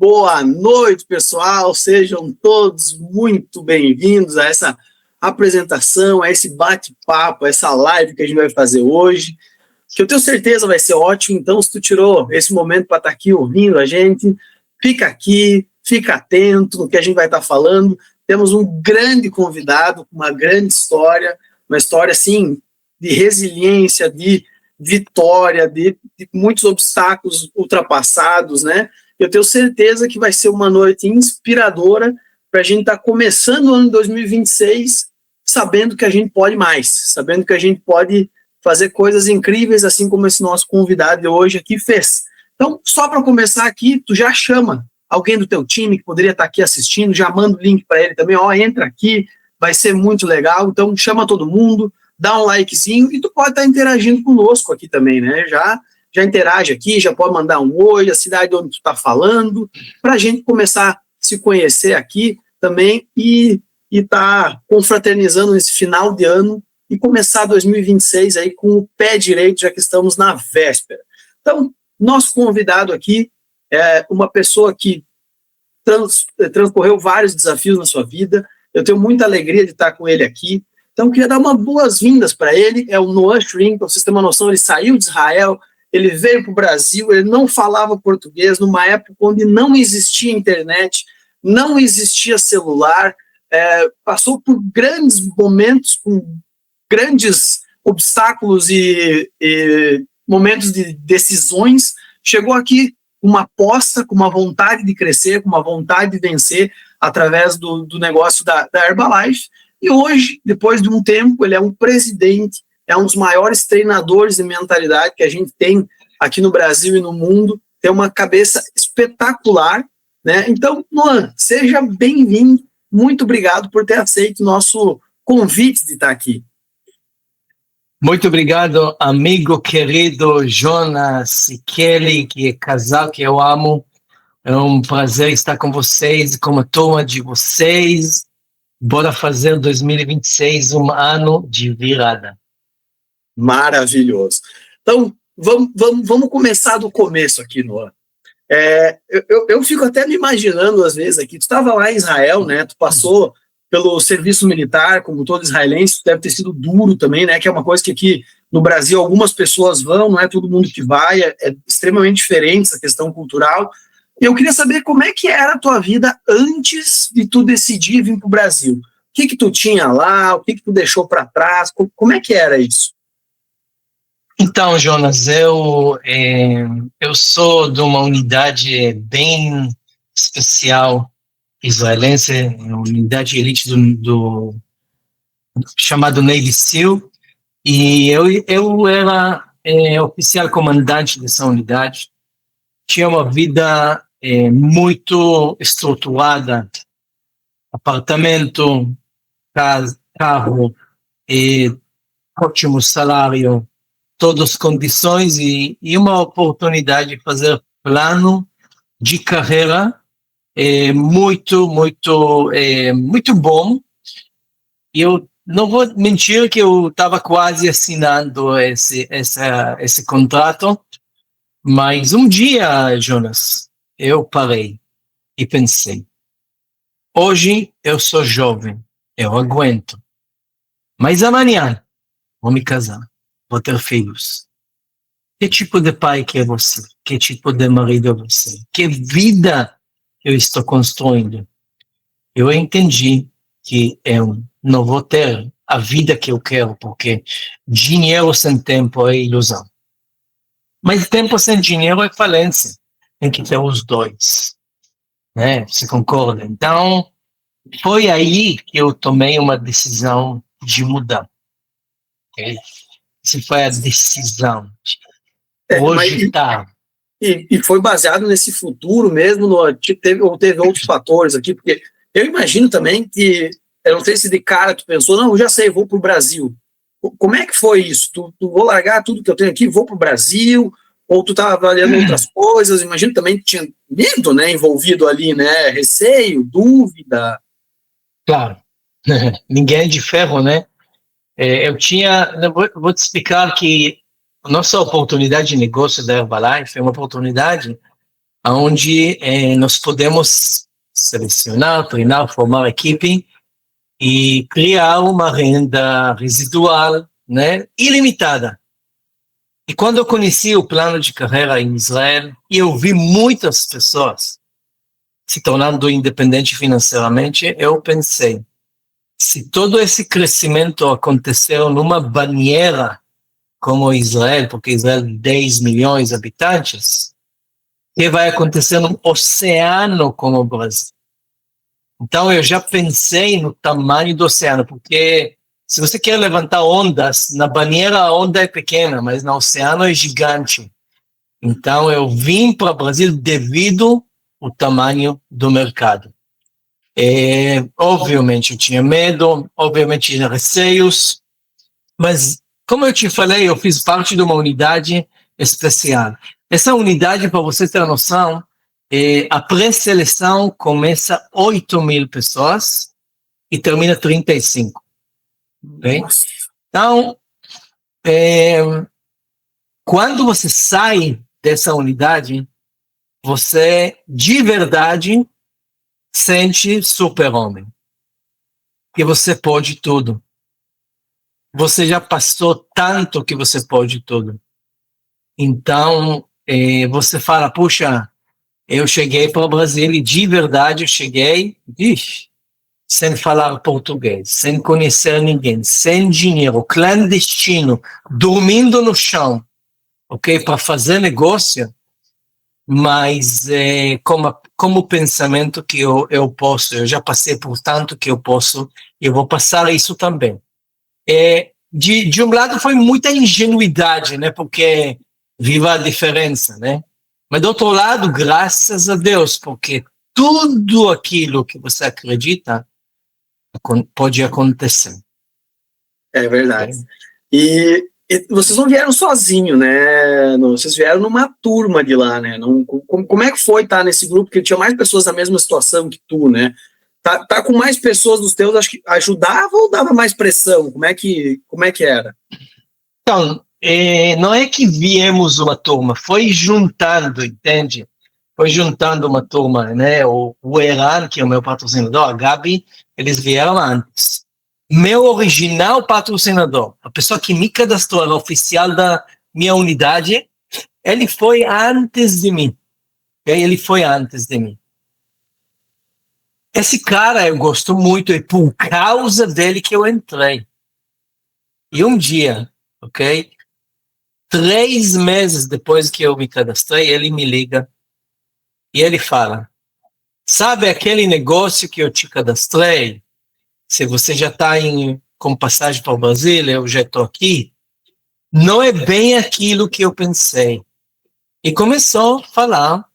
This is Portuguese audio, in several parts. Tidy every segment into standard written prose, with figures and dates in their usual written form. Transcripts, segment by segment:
Boa noite, pessoal. Sejam todos muito bem-vindos a essa apresentação, a esse bate-papo, a essa live que a gente vai fazer hoje, que eu tenho certeza vai ser ótimo. Então, se tu tirou esse momento para estar aqui ouvindo a gente, fica aqui, fica atento no que a gente vai estar falando. Temos um grande convidado, uma grande história, uma história, assim, de resiliência, de vitória, de muitos obstáculos ultrapassados, né? Eu tenho certeza que vai ser uma noite inspiradora para a gente estar começando o ano de 2026 sabendo que a gente pode mais, sabendo que a gente pode fazer coisas incríveis, assim como esse nosso convidado de hoje aqui fez. Então, só para começar aqui, tu já chama alguém do teu time que poderia estar aqui assistindo, já manda o link para ele também, entra aqui, vai ser muito legal. Então, chama todo mundo, dá um likezinho e tu pode estar interagindo conosco aqui também, né? Já interage aqui, já pode mandar um oi, a cidade onde tu está falando, para a gente começar a se conhecer aqui também e tá confraternizando nesse final de ano e começar 2026 aí com o pé direito, já que estamos na véspera. Então, nosso convidado aqui é uma pessoa que transcorreu vários desafios na sua vida. Eu tenho muita alegria de estar com ele aqui. Então, queria dar uma boas-vindas para ele. É o Noam Shrim, para vocês terem uma noção, ele saiu de Israel, ele veio para o Brasil, ele não falava português, numa época onde não existia internet, não existia celular, passou por grandes momentos, com grandes obstáculos e momentos de decisões, chegou aqui com uma aposta, com uma vontade de crescer, com uma vontade de vencer através do negócio da Herbalife, e hoje, depois de um tempo, ele é um presidente, é um dos maiores treinadores de mentalidade que a gente tem aqui no Brasil e no mundo, tem uma cabeça espetacular, né? Então, Noam, seja bem-vindo, muito obrigado por ter aceito o nosso convite de estar aqui. Muito obrigado, amigo querido Jonas e Kelly, que é casal que eu amo. É um prazer estar com vocês, com a turma de vocês. Bora fazer 2026 um ano de virada. Maravilhoso. Então, vamos começar do começo aqui, Noam. Eu fico até me imaginando, às vezes, aqui, tu estava lá em Israel, né? Tu passou pelo serviço militar, como todo israelense, deve ter sido duro também, né? Que é uma coisa que aqui no Brasil algumas pessoas vão, não é todo mundo que vai, é extremamente diferente essa questão cultural. E eu queria saber como é que era a tua vida antes de tu decidir vir para o Brasil. O que tu tinha lá, o que tu deixou para trás, como é que era isso? Então, Jonas, eu sou de uma unidade bem especial israelense, uma unidade elite do chamado Navy SEAL, e eu era oficial comandante dessa unidade. Tinha uma vida muito estruturada, apartamento, casa, carro, ótimo salário, todas as condições e uma oportunidade de fazer plano de carreira muito bom. E eu não vou mentir que eu estava quase assinando esse contrato, mas um dia, Jonas, eu parei e pensei, hoje eu sou jovem, eu aguento, mas amanhã vou me casar, vou ter filhos. Que tipo de pai que é você? Que tipo de marido é você? Que vida eu estou construindo? Eu entendi que eu não vou ter a vida que eu quero, porque dinheiro sem tempo é ilusão. Mas tempo sem dinheiro é falência. Tem que ter os dois. Né? Você concorda? Então, foi aí que eu tomei uma decisão de mudar. Okay? Essa foi a decisão. Hoje está. E foi baseado nesse futuro mesmo, teve outros fatores aqui, porque eu imagino também que, eu não sei se de cara tu pensou, não, eu já sei, vou para o Brasil. Como é que foi isso? Tu vou largar tudo que eu tenho aqui, vou para o Brasil, ou tu estava avaliando outras coisas? Imagino também que tinha medo, né, envolvido ali, né, receio, dúvida. Claro, ninguém é de ferro, né? Vou te explicar que a nossa oportunidade de negócio da Herbalife é uma oportunidade onde nós podemos selecionar, treinar, formar equipe e criar uma renda residual, né, ilimitada. E quando eu conheci o plano de carreira em Israel, e eu vi muitas pessoas se tornando independentes financeiramente, eu pensei, se todo esse crescimento aconteceu numa banheira como Israel, porque Israel tem 10 milhões de habitantes, o que vai acontecer num oceano como o Brasil? Então eu já pensei no tamanho do oceano, porque se você quer levantar ondas, na banheira a onda é pequena, mas no oceano é gigante. Então eu vim para o Brasil devido ao tamanho do mercado. Obviamente eu tinha medo, obviamente tinha receios, mas como eu te falei, eu fiz parte de uma unidade especial. Essa unidade, para você ter noção, a pré-seleção começa 8.000 pessoas e termina 35. Okay? Então, quando você sai dessa unidade, você de verdade sente super-homem. Que você pode tudo. Você já passou tanto que você pode tudo. Então, você fala, puxa, eu cheguei para o Brasil e de verdade eu cheguei, sem falar português, sem conhecer ninguém, sem dinheiro, clandestino, dormindo no chão, ok? Para fazer negócio, mas como pensamento que eu posso, eu já passei por tanto que eu posso, eu vou passar isso também. De um lado foi muita ingenuidade, né? Porque viva a diferença, né? Mas do outro lado, graças a Deus, porque tudo aquilo que você acredita pode acontecer. É verdade. E vocês não vieram sozinhos, né? Vocês vieram numa turma de lá, né? Como é que foi estar nesse grupo? Porque tinha mais pessoas na mesma situação que tu, né? Tá com mais pessoas dos teus, acho que ajudava ou dava mais pressão? Como é que era? Então, não é que viemos uma turma, foi juntando, entende? Foi juntando uma turma, né? O Eran, que é o meu patrocinador, a Gabi, eles vieram antes. Meu original patrocinador, a pessoa que me cadastrou, era oficial da minha unidade, ele foi antes de mim. Okay? Ele foi antes de mim. Esse cara eu gosto muito, e por causa dele que eu entrei. E um dia, ok? 3 meses depois que eu me cadastrei, ele me liga e ele fala, sabe aquele negócio que eu te cadastrei? Se você já está com passagem para o Brasil, eu já estou aqui, não é bem aquilo que eu pensei. E começou a falar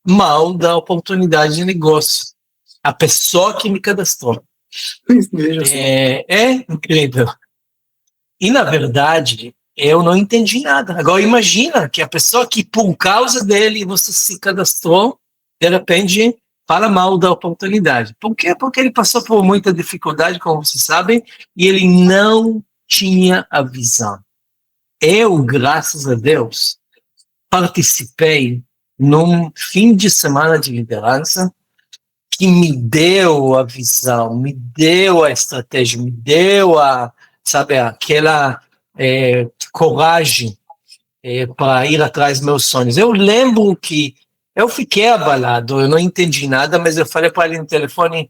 mal da oportunidade de negócio. A pessoa que me cadastrou. É incrível. E, na verdade, eu não entendi nada. Agora, imagina que a pessoa que, por causa dele, você se cadastrou, de repente, fala mal da oportunidade. Por quê? Porque ele passou por muita dificuldade, como vocês sabem, e ele não tinha a visão. Eu, graças a Deus, participei num fim de semana de liderança que me deu a visão, me deu a estratégia, me deu aquela coragem para ir atrás dos meus sonhos. Eu lembro que eu fiquei abalado, eu não entendi nada, mas eu falei para ele no telefone,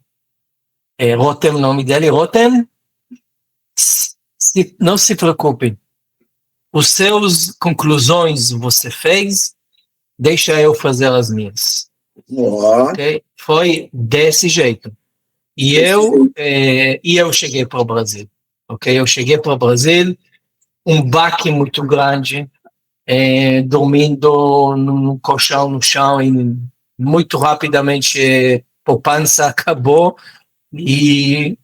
Rotem, o nome dele, Rotem, não se preocupe, os seus conclusões você fez, deixa eu fazer as minhas. Okay? Foi desse jeito. E eu cheguei para o Brasil. Okay? Eu cheguei para o Brasil, um baque muito grande, dormindo num colchão no chão, e muito rapidamente poupança acabou. E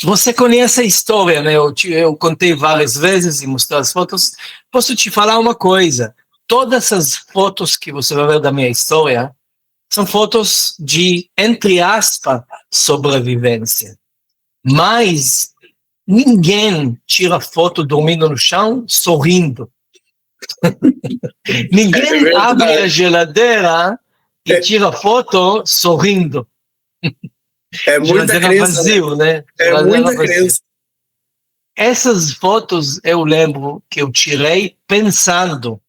você conhece a história, né? Eu contei várias vezes e mostrei as fotos. Posso te falar uma coisa? Todas as fotos que você vai ver da minha história são fotos de, entre aspas, sobrevivência. Mas ninguém tira foto dormindo no chão, sorrindo. Ninguém abre a geladeira e tira foto sorrindo. É muita crença, vazio, né? É muita crença. Essas fotos eu lembro que eu tirei pensando,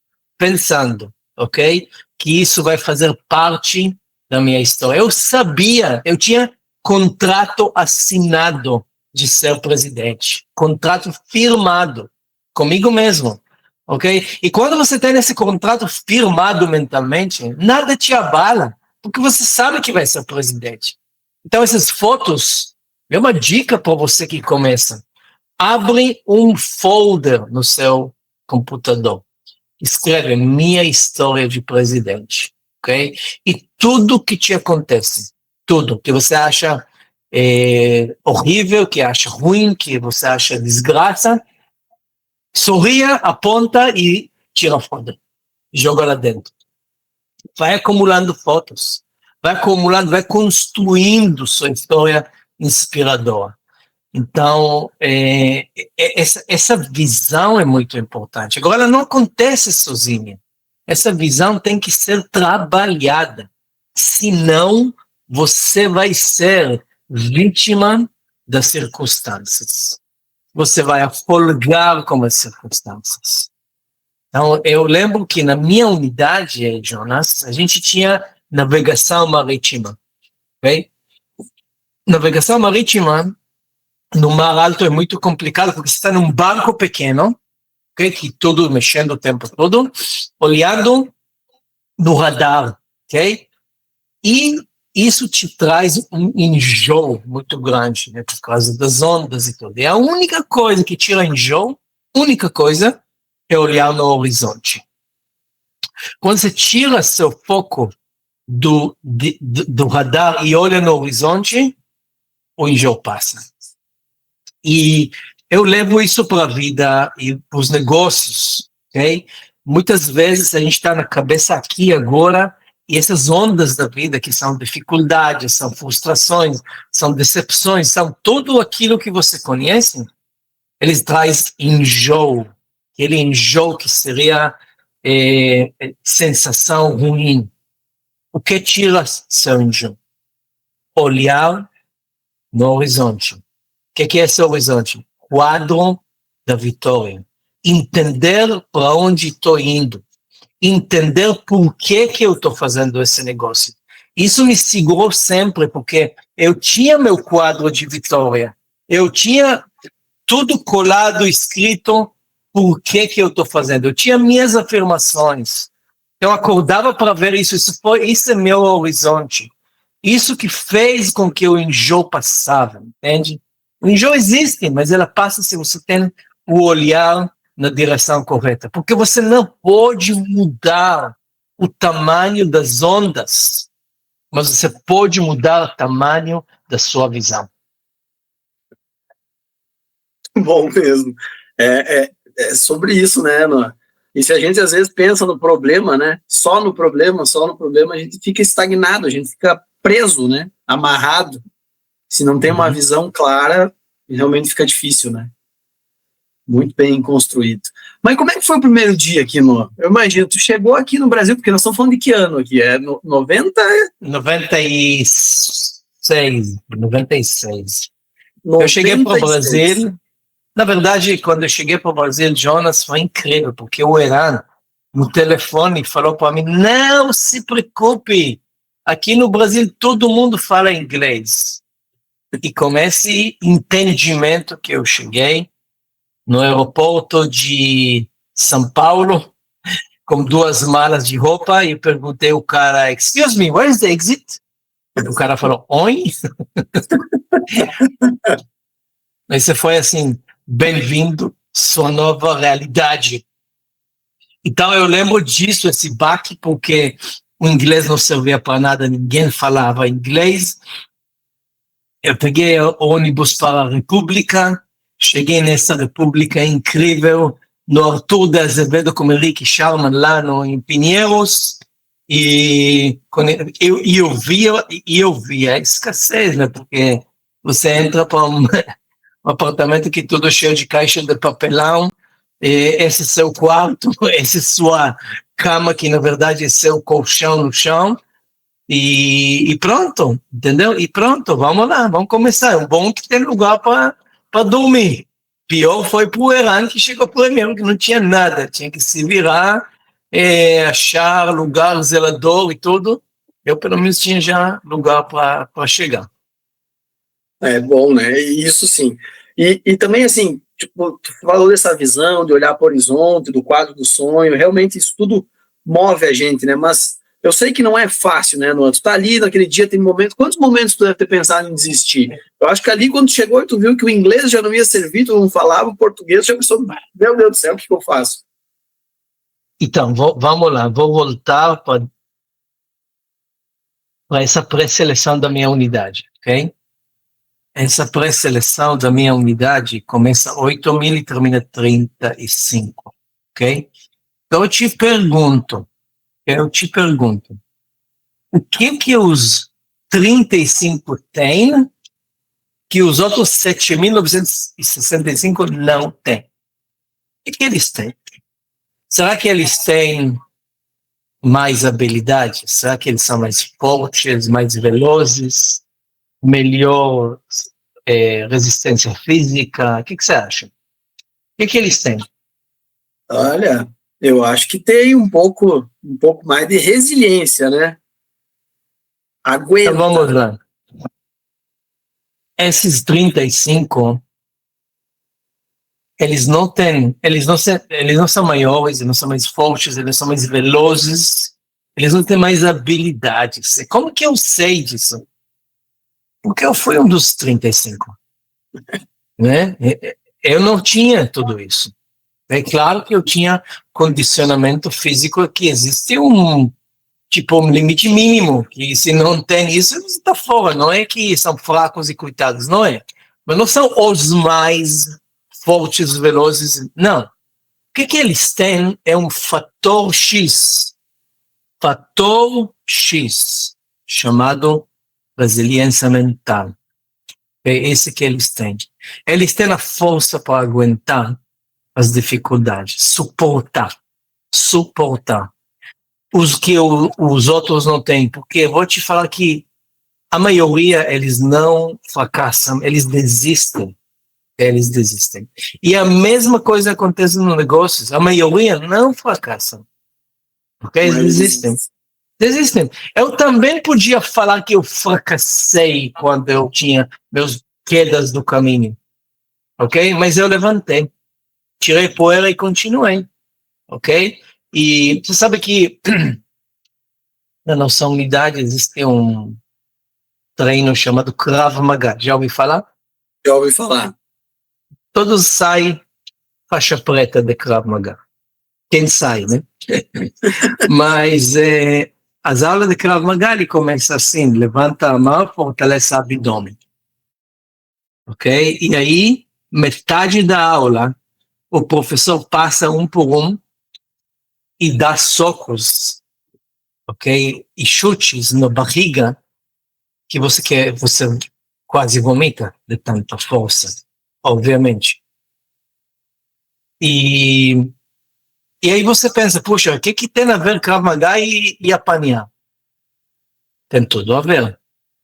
ok? Que isso vai fazer parte da minha história. Eu sabia, eu tinha contrato assinado de ser presidente, contrato firmado comigo mesmo, ok? E quando você tem esse contrato firmado mentalmente, nada te abala, porque você sabe que vai ser presidente. Então essas fotos, é uma dica para você que começa. Abre um folder no seu computador. Escreve minha história de presidente, ok? E tudo que te acontece, tudo que você acha horrível, que acha ruim, que você acha desgraça, sorria, aponta e tira a foto. Joga lá dentro. Vai acumulando fotos. Vai acumulando, vai construindo sua história inspiradora. Então, essa visão é muito importante. Agora, ela não acontece sozinha. Essa visão tem que ser trabalhada. Senão, você vai ser vítima das circunstâncias. Você vai afolgar com as circunstâncias. Então, eu lembro que na minha unidade, Jonas, a gente tinha navegação marítima. Okay? Navegação marítima no mar alto é muito complicado, porque você está num barco pequeno, okay, que tudo mexendo o tempo todo, olhando no radar, ok? E isso te traz um enjoo muito grande, né, por causa das ondas e tudo. E a única coisa que tira enjoo, única coisa, é olhar no horizonte. Quando você tira seu foco do radar e olha no horizonte, o enjoo passa. E eu levo isso para a vida e para os negócios, ok? Muitas vezes a gente está na cabeça aqui agora e essas ondas da vida que são dificuldades, são frustrações, são decepções, são tudo aquilo que você conhece, eles trazem enjoo, aquele enjoo que seria sensação ruim. O que tira seu enjoo? Olhar no horizonte. O que é esse horizonte? Quadro da vitória. Entender para onde estou indo. Entender por que eu estou fazendo esse negócio. Isso me segurou sempre, porque eu tinha meu quadro de vitória. Eu tinha tudo colado, escrito, por que eu estou fazendo. Eu tinha minhas afirmações. Eu acordava para ver isso. Isso é meu horizonte. Isso que fez com que o enjoo passava, entende? O enjoo existe, mas ela passa se você tem o olhar na direção correta. Porque você não pode mudar o tamanho das ondas, mas você pode mudar o tamanho da sua visão. Bom mesmo. É sobre isso, né, Noah? E se a gente às vezes pensa no problema, né? Só no problema, a gente fica estagnado, a gente fica preso, né? Amarrado. Se não tem uma visão clara, realmente fica difícil, né? Muito bem construído. Mas como é que foi o primeiro dia aqui, Noah? Eu imagino, tu chegou aqui no Brasil, porque nós estamos falando de que ano aqui? É 90? 96. Eu cheguei para o Brasil. Na verdade, quando eu cheguei para o Brasil, Jonas, foi incrível, porque o Eran, no telefone, falou para mim, não se preocupe, aqui no Brasil todo mundo fala inglês. E com esse entendimento que eu cheguei no aeroporto de São Paulo, com 2 malas de roupa, e perguntei ao cara, excuse me, where is the exit? E o cara falou, oi? Mas você foi assim, bem-vindo, sua nova realidade. Então eu lembro disso, esse baque, porque o inglês não servia para nada, ninguém falava inglês. Eu peguei o ônibus para a República, cheguei nessa República incrível, no Arthur de Azevedo com Henrique Sharman, lá em Pinheiros, e eu via a escassez, né, porque você entra para um apartamento que tudo cheio de caixa de papelão, esse seu quarto, esse sua cama, que na verdade é seu colchão no chão, e pronto, entendeu? E pronto, vamos lá, vamos começar. É bom que tem lugar para dormir. Pior foi para o Eran, que chegou primeiro, que não tinha nada, tinha que se virar, achar lugar, zelador e tudo. Eu, pelo menos, tinha já lugar para chegar. É bom, né? Isso sim. E também, assim, tipo, tu falou dessa visão, de olhar para o horizonte, do quadro do sonho, realmente isso tudo move a gente, né? Mas eu sei que não é fácil, né, Noah? Tu tá ali naquele dia, tem momentos. Quantos momentos tu deve ter pensado em desistir? Eu acho que ali, quando tu chegou e tu viu que o inglês já não ia servir, tu não falava o português, já pensou, meu Deus do céu, o que eu faço? Então, vamos lá, vou voltar para essa pré-seleção da minha unidade, ok? Essa pré-seleção da minha unidade começa 8.000 e termina 35, ok? Então eu te pergunto, o que os 35 têm que os outros 7.965 não têm? O que eles têm? Será que eles têm mais habilidade? Será que eles são mais fortes, mais velozes, melhor resistência física? O que você acha? O que eles têm? Olha, eu acho que tem um pouco mais de resiliência, né? Aguenta. Então vamos lá. Esses 35, eles não são maiores, eles não são mais fortes, eles não são mais velozes, eles não têm mais habilidades. Como que eu sei disso? Porque eu fui um dos 35, né? Eu não tinha tudo isso. É claro que eu tinha condicionamento físico, que existe um limite mínimo, que se não tem isso, você está fora. Não é que são fracos e coitados, não é. Mas não são os mais fortes, velozes, não. O que eles têm é um fator X, chamado resiliência mental. É esse que eles têm. Eles têm a força para aguentar as dificuldades, suportar. Os que os outros não têm, porque eu vou te falar que a maioria, eles não fracassam, eles desistem. E a mesma coisa acontece nos negócios, a maioria não fracassam, porque eles desistem. Eu também podia falar que eu fracassei quando eu tinha meus quedas do caminho, ok? Mas eu levantei, tirei poeira e continuei, ok? E você sabe que na nossa unidade existe um treino chamado Krav Maga. Já ouviu falar? Já ouvi falar. Todos saem faixa preta de Krav Maga. Quem sai, né? Mas as aulas de Krav Maga ele começa assim, levanta a mão, fortalece o abdômen. Ok? E aí, metade da aula, o professor passa um por um e dá socos, ok? E chutes na barriga que você quase vomita de tanta força, obviamente. E aí você pensa, puxa, o que tem a ver Krav Maga e apanhar? Tem tudo a ver,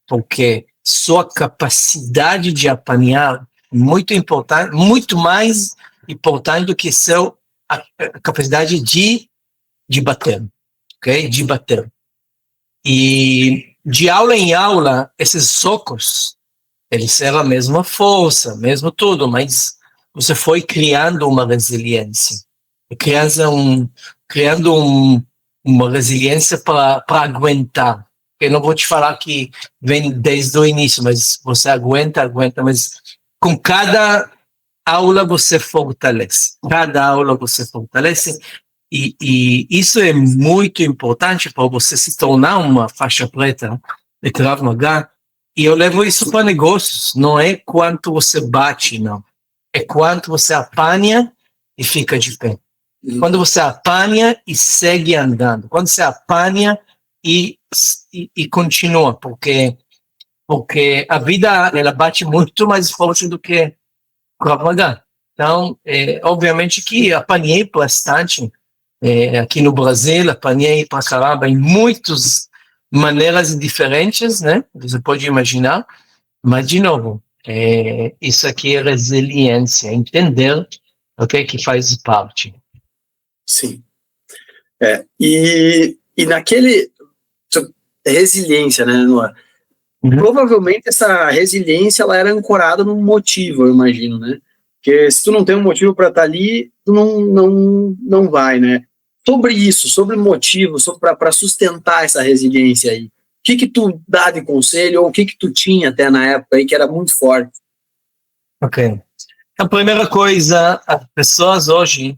porque sua capacidade de apanhar é muito importante, muito mais importante do que a capacidade de bater, ok? De bater. E de aula em aula, esses socos, eles eram a mesma força, mesmo tudo, mas você foi criando uma resiliência, criando uma resiliência para aguentar. Eu não vou te falar que vem desde o início, mas você aguenta, mas com cada aula você fortalece. E isso é muito importante para você se tornar uma faixa preta de Krav Maga. E eu levo isso para negócios. Não é quanto você bate, não. É quanto você apanha e fica de pé. Quando você apanha e segue andando. Quando você apanha e continua. Porque a vida ela bate muito mais forte do que Krav Maga. Então, obviamente que apanhei bastante aqui no Brasil, apanhei pra caramba em muitas maneiras diferentes, né? Você pode imaginar, mas de novo, isso aqui é resiliência, entender o que faz parte. Sim. E naquele resiliência, né, Noah? Provavelmente essa resiliência ela era ancorada num motivo, eu imagino, né? Porque se tu não tem um motivo para estar ali, tu não vai, né? Sobre isso, sobre motivo, para sustentar essa resiliência aí, o que tu dá de conselho ou o que tu tinha até na época aí que era muito forte? Ok. A primeira coisa, as pessoas hoje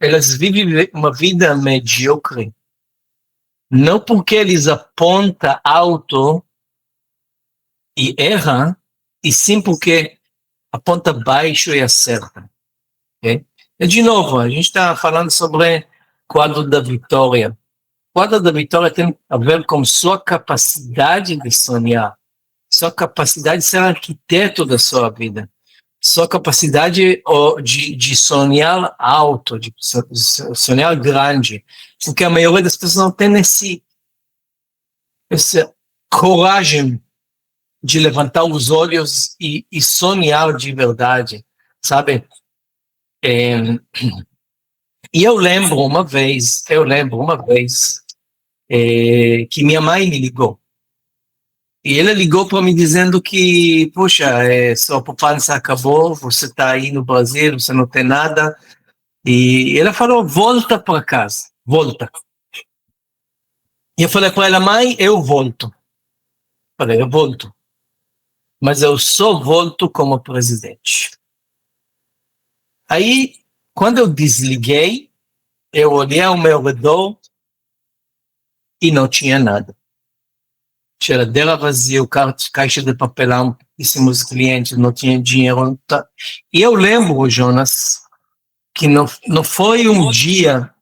elas vivem uma vida medíocre, não porque eles apontam alto e erram, e sim porque aponta baixo e acerta. Okay? E de novo, a gente está falando sobre quadro da vitória. O quadro da vitória tem a ver com sua capacidade de sonhar, sua capacidade de ser arquiteto da sua vida, sua capacidade de sonhar alto, de sonhar grande, porque a maioria das pessoas não tem essa coragem de levantar os olhos e sonhar de verdade, sabe? E eu lembro uma vez que minha mãe me ligou. E ela ligou para mim dizendo que, puxa, sua poupança acabou, você está aí no Brasil, você não tem nada. E ela falou, volta para casa, volta. E eu falei para ela, mãe, eu volto. Falei, eu volto. Mas eu só volto como presidente. Aí, quando eu desliguei, eu olhei ao meu redor e não tinha nada. Geladeira vazia, caixa de papelão, pouquíssimos clientes, não tinha dinheiro. E eu lembro, Jonas, que não foi um dia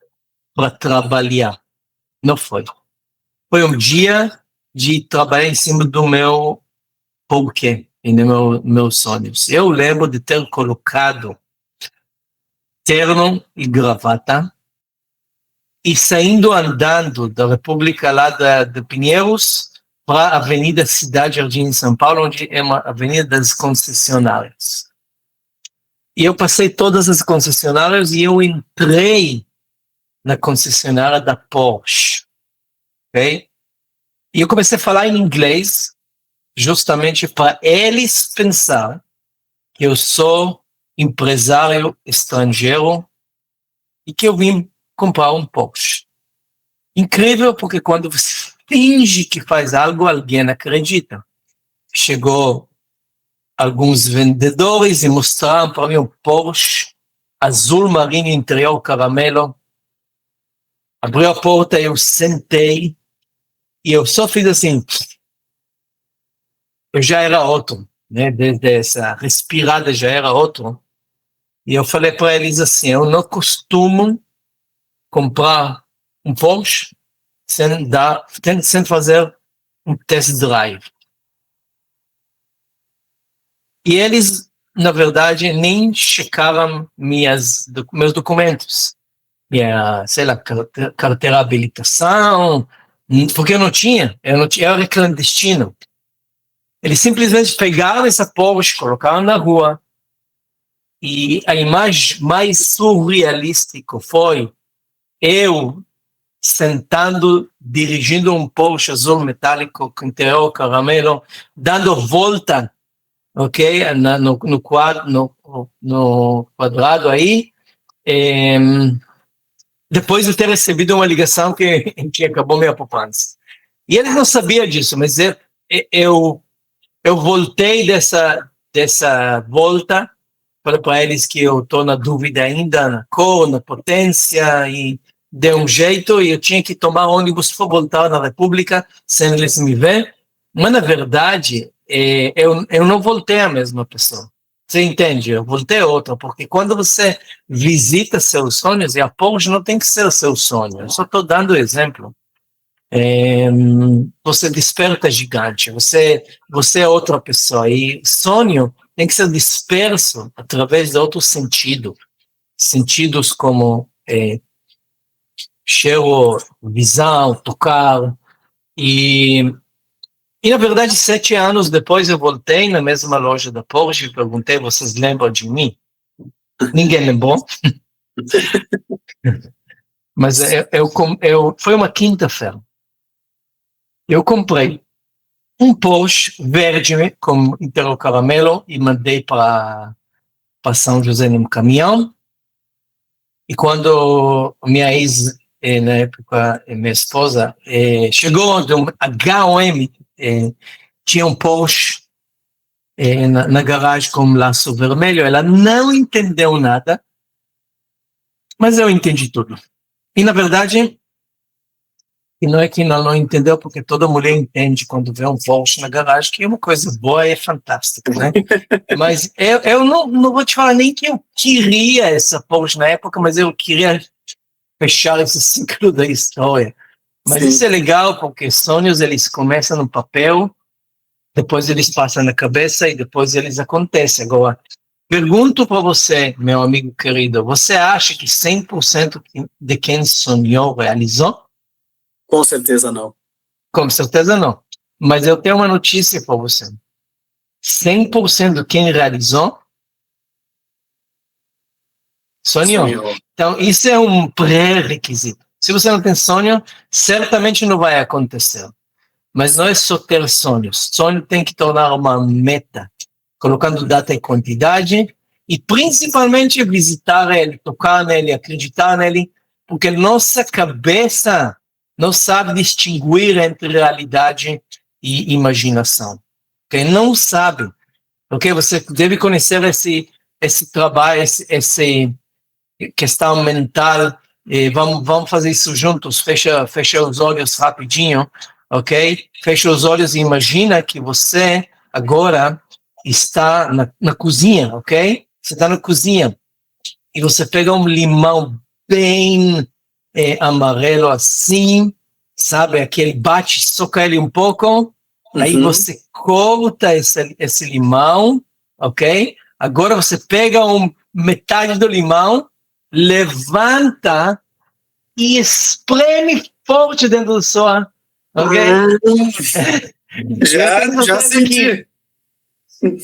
para trabalhar. Não foi. Foi um dia de trabalhar em cima do meu porquê e dos meus sonhos. Eu lembro de ter colocado terno e gravata e saindo andando da República lá de Pinheiros para a Avenida Cidade Jardim em São Paulo, onde é uma avenida das concessionárias. E eu passei todas as concessionárias e eu entrei na concessionária da Porsche, ok? E eu comecei a falar em inglês, justamente para eles pensar que eu sou empresário estrangeiro e que eu vim comprar um Porsche. Incrível, porque quando você finge que faz algo, alguém acredita. Chegou alguns vendedores e mostraram para mim um Porsche azul marinho interior caramelo. Abriu a porta, eu sentei e eu só fiz assim. Eu já era outro, né? Desde essa respirada já era outro. E eu falei para eles assim, eu não costumo comprar um Porsche sem fazer um test drive. E eles, na verdade, nem checaram meus documentos. Minha, sei lá, carteira de habilitação, porque eu era clandestino. Eles simplesmente pegaram essa Porsche, colocaram na rua, e a imagem mais surrealística foi eu sentando, dirigindo um Porsche azul metálico com interior caramelo, dando volta, ok, no quadrado aí, depois de ter recebido uma ligação que acabou minha poupança. E ele não sabia disso, mas eu voltei dessa volta, falei para eles que eu estou na dúvida ainda na cor, na potência, e deu um jeito, e eu tinha que tomar ônibus para voltar na República, sem eles me ver. Mas, na verdade, eu não voltei a mesma pessoa. Você entende? Eu voltei outra, porque quando você visita seus sonhos, e a Porsche não tem que ser o seu sonho, eu só estou dando exemplo. Você desperta gigante, você é outra pessoa, e sonho tem que ser disperso através de outros sentidos como cheiro, visão, tocar. E na verdade, 7 anos depois eu voltei na mesma loja da Porsche e perguntei, vocês lembram de mim? Ninguém lembrou. Mas foi uma quinta-feira. Eu comprei um Porsche verde com interior caramelo e mandei para São José num caminhão. E quando minha ex, na época, minha esposa, chegou de um H&M, tinha um Porsche na garagem com um laço vermelho, ela não entendeu nada, mas eu entendi tudo. E, na verdade, não é que ela não entendeu, porque toda mulher entende quando vê um Porsche na garagem, que é uma coisa boa e é fantástica, né? Mas eu não vou te falar nem que eu queria essa Porsche na época, mas eu queria fechar esse ciclo da história. Mas sim, isso é legal, porque sonhos, eles começam no papel, depois eles passam na cabeça e depois eles acontecem. Agora, pergunto para você, meu amigo querido, você acha que 100% de quem sonhou realizou? Com certeza não. Com certeza não. Mas eu tenho uma notícia para você. 100% de quem realizou sonhou. Então, isso é um pré-requisito. Se você não tem sonho, certamente não vai acontecer. Mas não é só ter sonhos. Sonho tem que tornar uma meta, colocando data e quantidade, e principalmente visitar ele, tocar nele, acreditar nele, porque nossa cabeça não sabe distinguir entre realidade e imaginação. Okay? Não sabe. Okay? Você deve conhecer esse trabalho, esse questão mental. Vamos fazer isso juntos. Fecha os olhos rapidinho. Ok? Fecha os olhos e imagina que você agora está na cozinha, ok? Você está na cozinha e você pega um limão bem amarelo assim, sabe? Aquele bate, soca ele um pouco, aí você corta esse limão, ok? Agora você pega metade do limão, levanta e espreme forte dentro do suor. Ok? Já senti.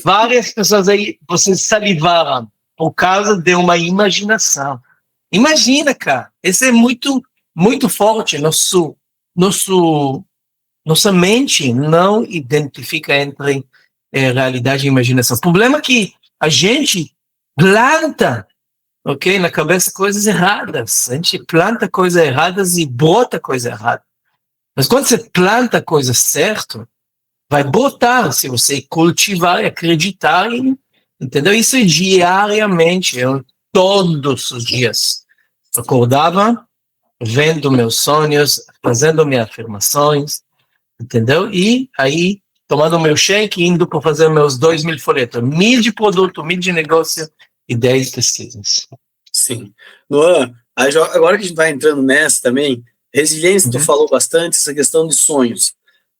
Várias pessoas aí, vocês salivaram por causa de uma imaginação. Imagina, cara. Isso é muito, muito forte. Nossa mente não identifica entre realidade e imaginação. O problema é que a gente planta, ok, na cabeça coisas erradas. A gente planta coisas erradas e bota coisas erradas. Mas quando você planta coisa certa, vai botar, se você cultivar e acreditar, entendeu? Isso é diariamente, eu todos os dias acordava, vendo meus sonhos, fazendo minhas afirmações, entendeu? E aí, tomando meu shake, indo para fazer meus 2.000 folhetos, 1.000 de produto, 1.000 de negócio e 10 pesquisas. Sim. Noan, agora que a gente vai entrando nessa também, resiliência, tu falou bastante, essa questão de sonhos.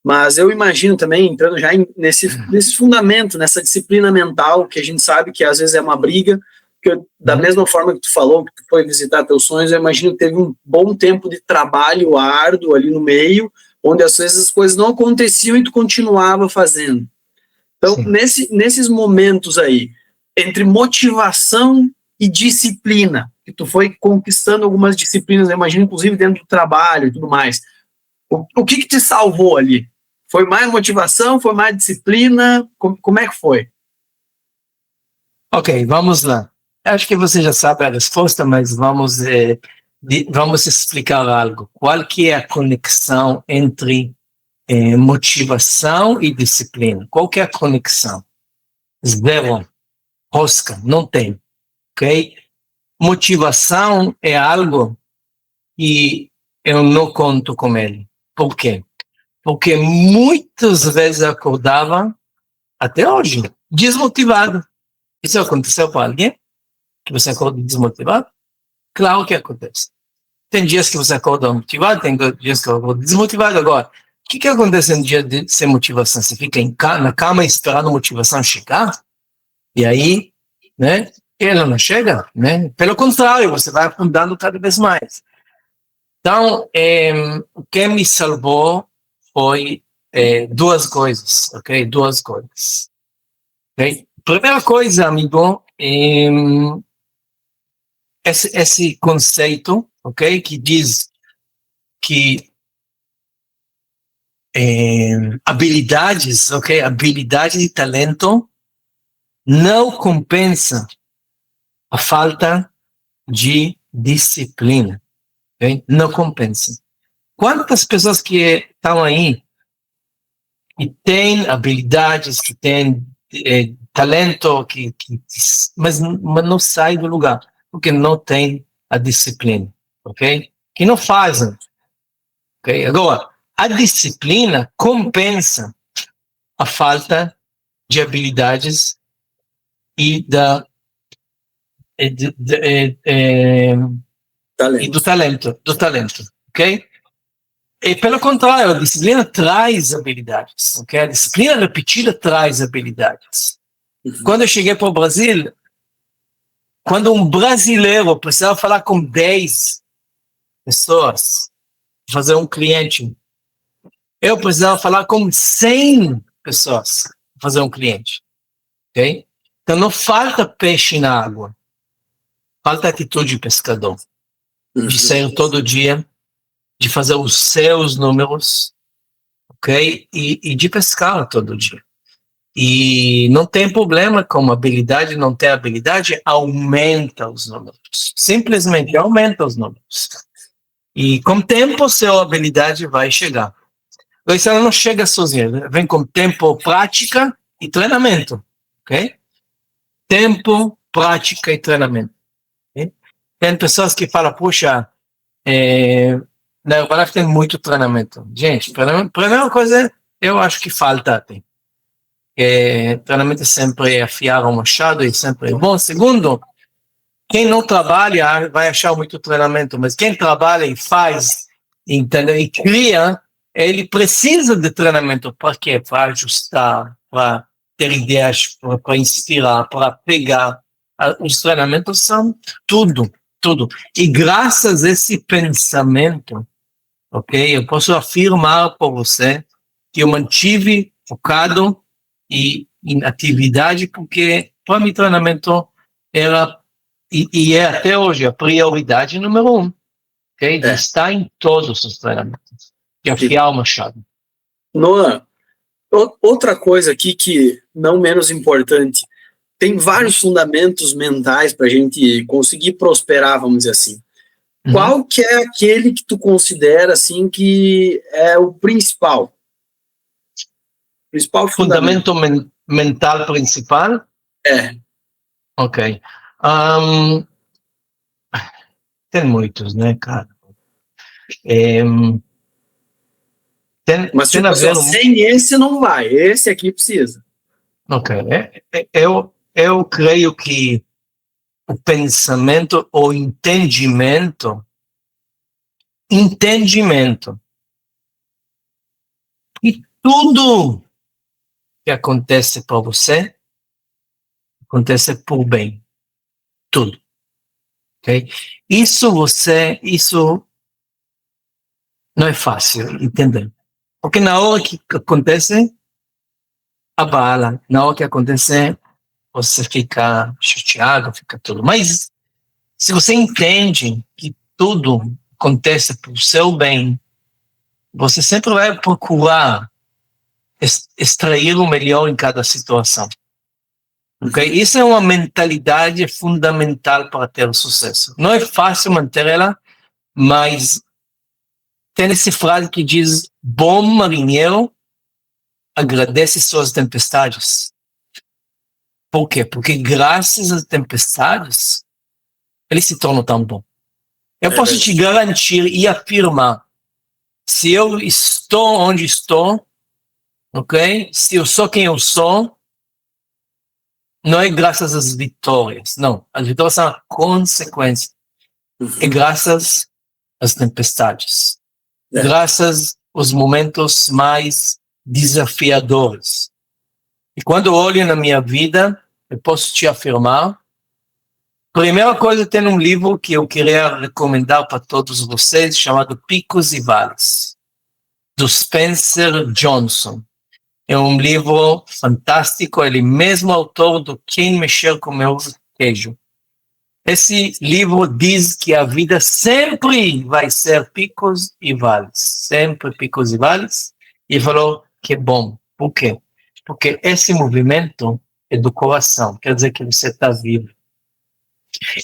Mas eu imagino também, entrando já nesse fundamento, nessa disciplina mental, que a gente sabe que às vezes é uma briga, porque da mesma forma que tu falou, que tu foi visitar teus sonhos, eu imagino que teve um bom tempo de trabalho árduo ali no meio, onde às vezes as coisas não aconteciam e tu continuava fazendo. Então, nesses momentos aí, entre motivação e disciplina, que tu foi conquistando algumas disciplinas, eu imagino, inclusive dentro do trabalho e tudo mais, o que te salvou ali? Foi mais motivação? Foi mais disciplina? Como é que foi? Ok, vamos lá. Acho que você já sabe a resposta, mas vamos explicar algo. Qual que é a conexão entre motivação e disciplina? Qual que é a conexão? Zero. Rosca, não tem. Ok? Motivação é algo que eu não conto com ele. Por quê? Porque muitas vezes eu acordava, até hoje, desmotivado. Isso aconteceu para alguém? Que você acorda desmotivado? Claro que acontece. Tem dias que você acorda motivado, tem dias que eu acordo desmotivado. Agora, o que acontece no dia de sem motivação? Você fica na cama esperando a motivação chegar? E aí, né, ela não chega, né? Pelo contrário, você vai afundando cada vez mais. Então, o que me salvou foi duas coisas, ok? Duas coisas. Okay? Primeira coisa, amigo, esse conceito, ok? Que diz que habilidades, ok? Habilidade e talento não compensa a falta de disciplina, ok? Não compensa. Quantas pessoas que estão aí que têm habilidades, que têm talento, mas não saem do lugar, porque não tem a disciplina, ok? Que não fazem, ok? Agora, a disciplina compensa a falta de habilidades e do talento, ok? E pelo contrário, a disciplina traz habilidades, ok? A disciplina repetida traz habilidades. Quando eu cheguei para o Brasil, quando um brasileiro precisava falar com 10 pessoas, fazer um cliente, eu precisava falar com 100 pessoas, fazer um cliente, ok? Então não falta peixe na água, falta atitude de pescador, de sair todo dia, de fazer os seus números, ok? E de pescar todo dia. E não tem problema com habilidade, não ter habilidade, aumenta os números. Simplesmente aumenta os números. E com o tempo, sua habilidade vai chegar. Mas ela não chega sozinha, vem com tempo, prática e treinamento, ok? Tempo, prática e treinamento. Okay? Tem pessoas que falam, puxa, na Herbalife tem muito treinamento. Gente, primeira coisa, eu acho que falta. Treinamento é sempre afiar o machado e sempre é bom. Segundo, quem não trabalha vai achar muito treinamento, mas quem trabalha e faz, entendeu, e cria, ele precisa de treinamento. Para quê? Para ajustar, para ter ideias, para inspirar, para pegar. Os treinamentos são tudo. E graças a esse pensamento, ok, eu posso afirmar para você que eu mantive focado e em atividade, porque para mim treinamento era e é até hoje a prioridade número 1, ok? De estar em todos os treinamentos, de afiar o machado. Noah, outra coisa aqui que não menos importante, tem vários fundamentos mentais para a gente conseguir prosperar, vamos dizer assim. Qual que é aquele que tu considera assim que é o principal? Principal fundamento mental principal? Ok. Tem muitos, né, cara? Mas tem a ver sem esse não vai, esse aqui precisa. Ok. Eu creio que o pensamento, o entendimento, e tudo que acontece para você, acontece por bem. Tudo. Ok? Isso não é fácil entender. Porque na hora que acontece, abala. Na hora que acontece, você fica chateado, fica tudo. Mas se você entende que tudo acontece por seu bem, você sempre vai procurar extrair o melhor em cada situação. Okay? Isso é uma mentalidade fundamental para ter sucesso. Não é fácil manter ela, mas tem essa frase que diz: bom marinheiro agradece suas tempestades. Por quê? Porque graças às tempestades, ele se torna tão bom. Eu posso te garantir e afirmar, se eu estou onde estou, ok? Se eu sou quem eu sou, não é graças às vitórias, não. As vitórias são a consequência. É graças às tempestades. Graças aos momentos mais desafiadores. E quando eu olho na minha vida, eu posso te afirmar. Primeira coisa, tem um livro que eu queria recomendar para todos vocês, chamado Picos e Vales, do Spencer Johnson. É um livro fantástico, ele mesmo autor do Quem Mexer com Meu Queijo. Esse livro diz que a vida sempre vai ser picos e vales, sempre picos e vales, e falou que é bom. Por quê? Porque esse movimento é do coração, quer dizer que você está vivo.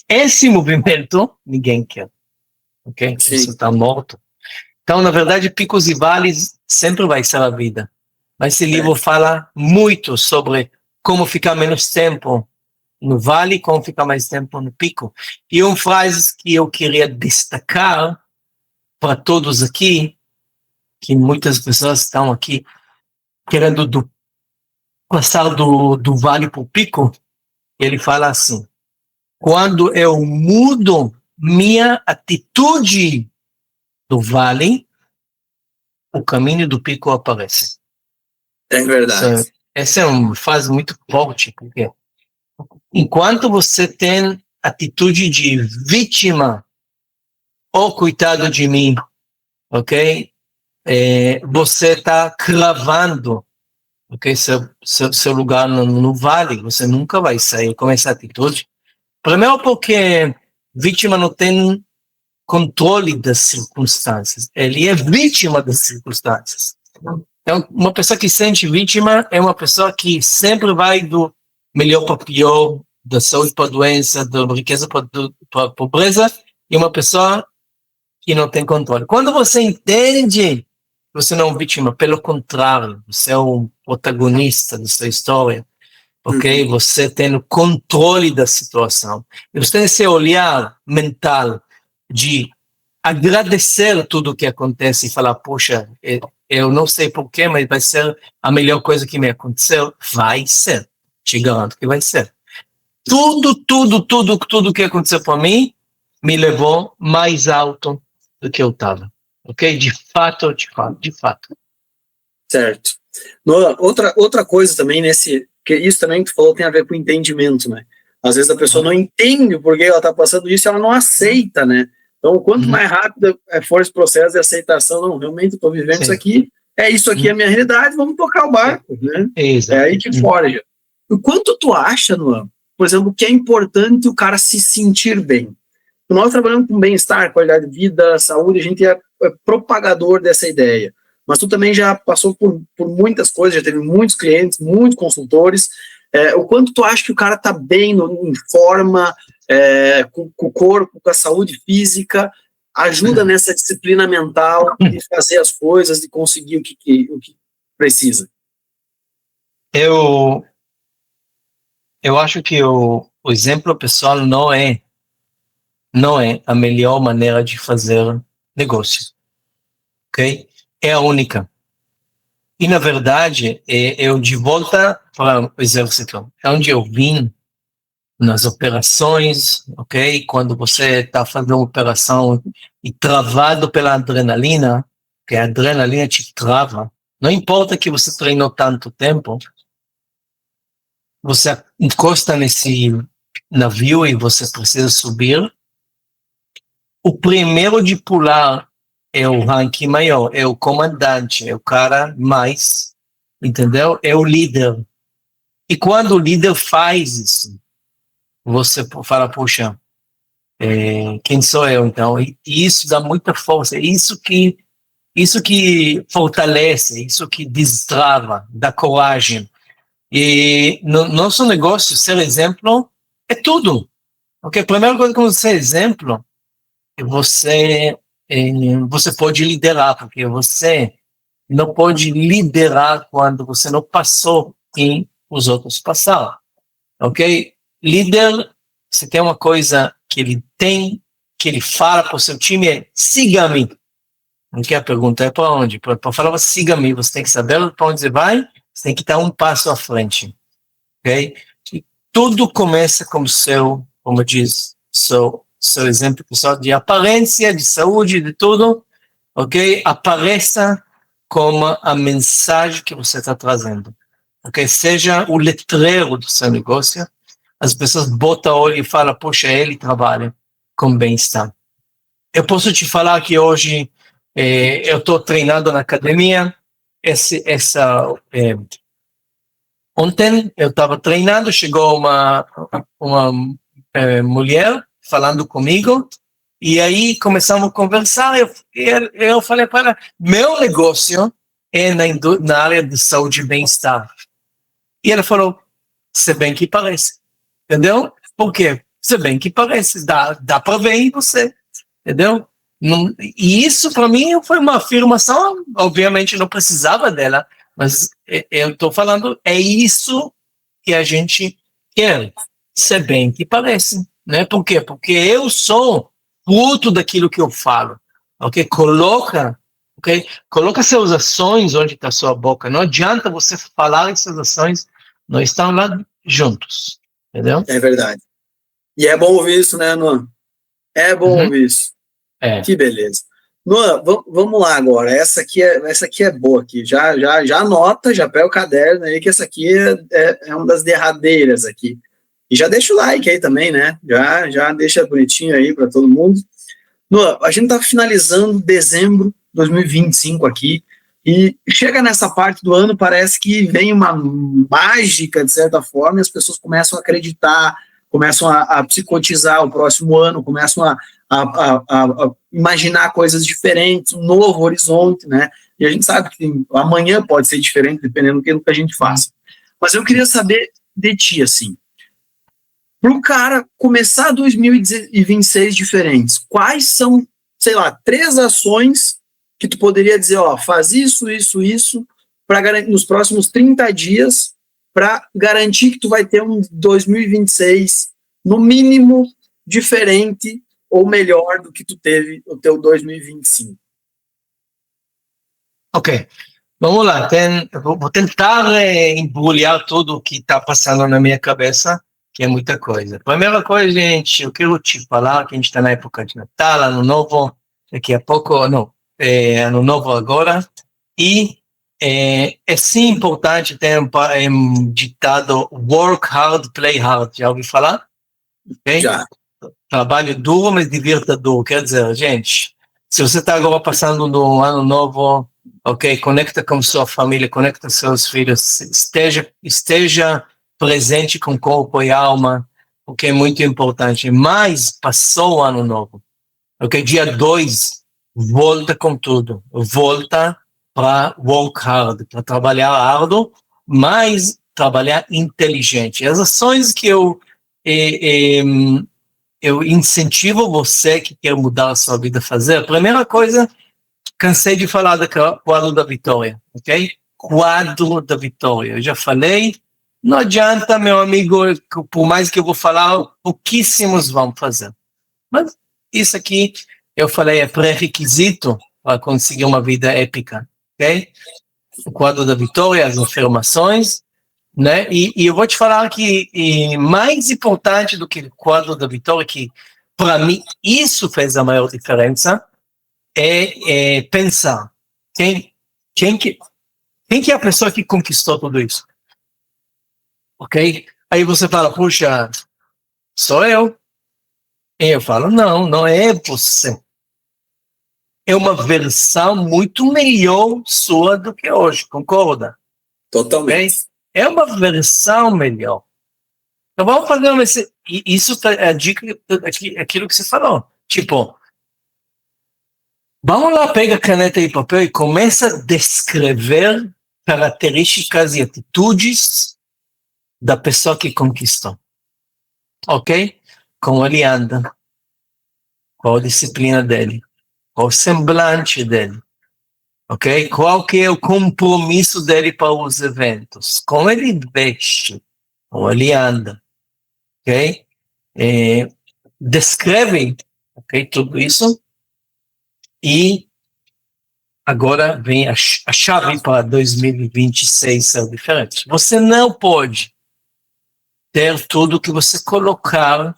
Esse movimento ninguém quer, ok? Sim. Você está morto. Então, na verdade, picos e vales sempre vai ser a vida. Mas esse livro fala muito sobre como ficar menos tempo no vale, como ficar mais tempo no pico. E uma frase que eu queria destacar para todos aqui, que muitas pessoas estão aqui querendo passar do vale para o pico, ele fala assim: quando eu mudo minha atitude do vale, o caminho do pico aparece. É verdade. Essa é uma frase muito forte, porque enquanto você tem atitude de vítima, oh, coitado de mim, ok? Você está cravando, ok? Seu lugar no vale, você nunca vai sair com essa atitude. Primeiro porque vítima não tem controle das circunstâncias. Ele é vítima das circunstâncias. Então, uma pessoa que se sente vítima é uma pessoa que sempre vai do melhor para pior, da saúde para a doença, da riqueza para a pobreza, e uma pessoa que não tem controle. Quando você entende, você não é uma vítima, pelo contrário, você é um protagonista da sua história, ok? Você tem o controle da situação. E você tem esse olhar mental de agradecer tudo o que acontece e falar, poxa, eu não sei porquê, mas vai ser a melhor coisa que me aconteceu. Vai ser. Te garanto que vai ser. Tudo que aconteceu para mim me levou mais alto do que eu estava. Ok? De fato. Certo. Outra coisa também que isso também que tu falou tem a ver com entendimento, né? Às vezes a pessoa não entende por que ela está passando isso, ela não aceita, né? Então, quanto mais rápido for esse processo de aceitação, não, realmente eu estou vivendo isso aqui, isso aqui é a minha realidade, vamos tocar o barco, né? Exato. É aí que forja. O quanto tu acha, Noam, por exemplo, que é importante o cara se sentir bem? Nós trabalhamos com bem-estar, qualidade de vida, saúde, a gente é propagador dessa ideia. Mas tu também já passou por muitas coisas, já teve muitos clientes, muitos consultores. O quanto tu acha que o cara está bem, em forma, com o corpo, com a saúde física, ajuda nessa disciplina mental de fazer as coisas, de conseguir o que precisa? Eu acho que o exemplo pessoal não é a melhor maneira de fazer negócio, ok? É a única. E, na verdade, eu de volta para o exército, é onde eu vim nas operações, ok? Quando você está fazendo uma operação e travado pela adrenalina, que a adrenalina te trava, não importa que você treinou tanto tempo, você encosta nesse navio e você precisa subir, o primeiro de pular é o ranking maior, é o comandante, é o cara mais, entendeu? É o líder. E quando o líder faz isso, você fala, poxa, quem sou eu então? E isso dá muita força, isso que fortalece, isso que destrava, dá coragem. E no nosso negócio, ser exemplo é tudo. Ok? A primeira coisa que você é exemplo, você pode liderar, porque você não pode liderar quando você não passou em os outros passaram. Ok? Líder, se tem uma coisa que ele tem, que ele fala para o seu time, é siga-me. Não quer perguntar é para onde? Para falar siga-me, você tem que saber para onde você vai, você tem que estar um passo à frente. Ok? E tudo começa com como diz, seu exemplo pessoal de aparência, de saúde, de tudo, ok? Apareça como a mensagem que você está trazendo. Ok? Seja o letreiro do seu negócio, as pessoas botam o olho e falam, poxa, ele trabalha com bem-estar. Eu posso te falar que hoje eu estou treinando na academia. Ontem eu estava treinando, chegou uma mulher falando comigo, e aí começamos a conversar. Eu falei para ela, meu negócio é na área de saúde e bem-estar. E ela falou, se bem que parece. Entendeu? Por quê? Se bem que parece, dá para ver em você. Entendeu? Não, e isso para mim foi uma afirmação, obviamente não precisava dela, mas eu estou falando, é isso que a gente quer, se bem que parece, né? Por quê? Porque eu sou fruto daquilo que eu falo, ok? Coloca suas ações onde está sua boca, não adianta você falar essas ações, não estão lá juntos, entendeu? É verdade. E é bom ouvir isso, né, Noah? É bom ouvir isso. Que beleza. Noah, vamos lá agora. Essa aqui é boa aqui. Já anota, já pega o caderno aí, que essa aqui é uma das derradeiras aqui. E já deixa o like aí também, né? Já deixa bonitinho aí para todo mundo. Noah, a gente tá finalizando dezembro de 2025 aqui. E chega nessa parte do ano, parece que vem uma mágica, de certa forma, e as pessoas começam a acreditar, começam a psicotizar o próximo ano, começam a imaginar coisas diferentes, um novo horizonte, né? E a gente sabe que amanhã pode ser diferente, dependendo do que a gente faça. Mas eu queria saber de ti, assim, para o cara começar 2026 diferentes, quais são, sei lá, 3 ações que tu poderia dizer, ó, faz isso, para garantir nos próximos 30 dias, para garantir que tu vai ter um 2026, no mínimo, diferente ou melhor do que tu teve o teu 2025. Ok, vamos lá. Vou tentar embrulhar tudo o que está passando na minha cabeça, que é muita coisa. Primeira coisa, gente, eu quero te falar que a gente está na época de Natal, Ano Novo, daqui a pouco, não, Ano Novo agora, e é sim importante ter um ditado work hard, play hard. Já ouviu falar? Okay? Já. Trabalho duro, mas divirta duro. Quer dizer, gente, se você está agora passando no Ano Novo, ok, conecta com sua família, conecta com seus filhos, esteja presente com corpo e alma, o que é muito importante. Mas passou o Ano Novo, ok, dia 2, volta com tudo, volta para work hard, para trabalhar árduo, mas trabalhar inteligente. As ações que eu incentivo você que quer mudar a sua vida a fazer. A primeira coisa, cansei de falar do quadro da vitória, ok? Quadro da vitória. Eu já falei, não adianta, meu amigo, por mais que eu vou falar, pouquíssimos vão fazer. Mas isso aqui, eu falei, é pré-requisito para conseguir uma vida épica, ok? O quadro da vitória, as afirmações, né? E eu vou te falar que mais importante do que o quadro da vitória, que para mim isso fez a maior diferença, é pensar quem que é a pessoa que conquistou tudo isso, ok? Aí você fala, puxa, sou eu. E eu falo, não é você. É uma versão muito melhor sua do que hoje, concorda? Totalmente. Okay? É uma versão melhor. Então vamos fazer isso é a dica, aquilo que você falou. Tipo, vamos lá, pega caneta e papel e começa a descrever características e atitudes da pessoa que conquistou. Ok? Como ele anda, qual a disciplina dele, qual o semblante dele. Ok? Qual que é o compromisso dele para os eventos? Como ele veste, como ele anda. Ok? Descreve, ok, tudo isso, e agora vem a chave para 2026 ser diferente. Você não pode ter tudo que você colocar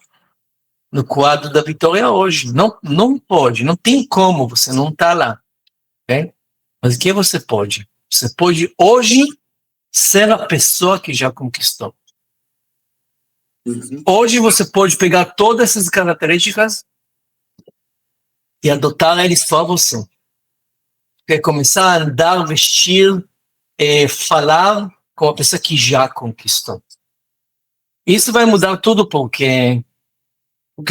no quadro da vitória hoje. Não pode, não tem como, você não está lá. Okay? Mas o que você pode? Você pode hoje ser a pessoa que já conquistou. Hoje você pode pegar todas essas características e adotar eles para você. Começar a andar, vestir, falar com a pessoa que já conquistou. Isso vai mudar tudo porque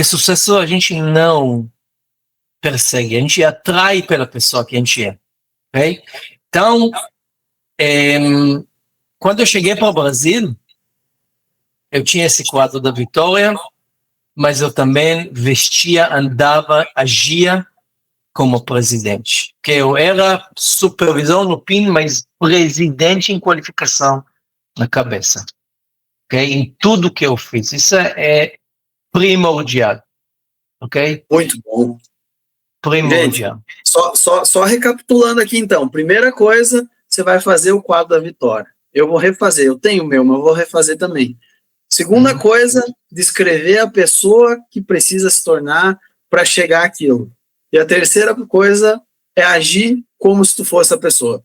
sucesso a gente não persegue, a gente atrai pela pessoa que a gente é. Okay? Então, quando eu cheguei para o Brasil, eu tinha esse quadro da Vitória, mas eu também vestia, andava, agia como presidente. Que eu era supervisor no PIN, mas presidente em qualificação na cabeça. Okay? Em tudo que eu fiz. Isso é primordial. Ok? Muito bom. Primordial. Gente, só recapitulando aqui então. Primeira coisa, você vai fazer o quadro da Vitória. Eu vou refazer. Eu tenho o meu, mas eu vou refazer também. Segunda coisa, descrever a pessoa que precisa se tornar para chegar àquilo. E a terceira coisa é agir como se tu fosse a pessoa.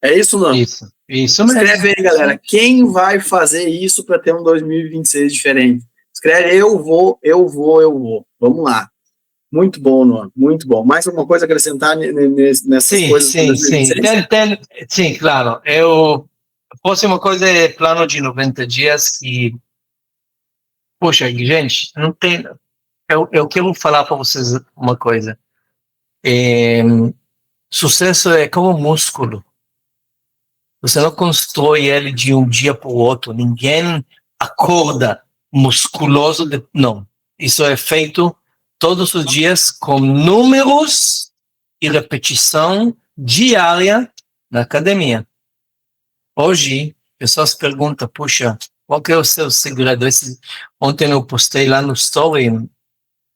É isso ou não? Isso mesmo. Escreve aí, galera. Quem vai fazer isso para ter um 2026 diferente? Escreve eu vou. Vamos lá. Muito bom, Noah. Muito bom. Mais alguma coisa a acrescentar nessas coisas? Sim, claro. A próxima coisa é plano de 90 dias que... Poxa, gente, não tem... Eu quero falar para vocês uma coisa. Sucesso é como músculo. Você não constrói ele de um dia para o outro. Ninguém acorda musculoso. Não. Isso é feito todos os dias com números e repetição diária na academia. Hoje, pessoas perguntam, puxa, qual que é o seu segredo? Ontem eu postei lá no story,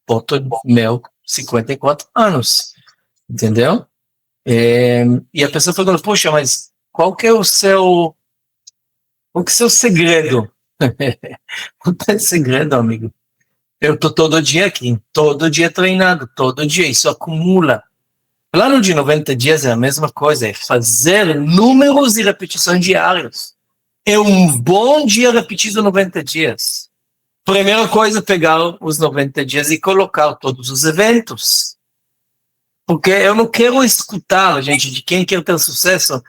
foto meu, 54 anos, entendeu? E a pessoa pergunta, puxa, mas qual que é o seu segredo? Não tem segredo, amigo. Eu estou todo dia aqui, todo dia treinado, todo dia, isso acumula. Plano de 90 dias é a mesma coisa, é fazer números e repetições diárias. É um bom dia repetido 90 dias. Primeira coisa, pegar os 90 dias e colocar todos os eventos. Porque eu não quero escutar, gente, de quem quer ter sucesso.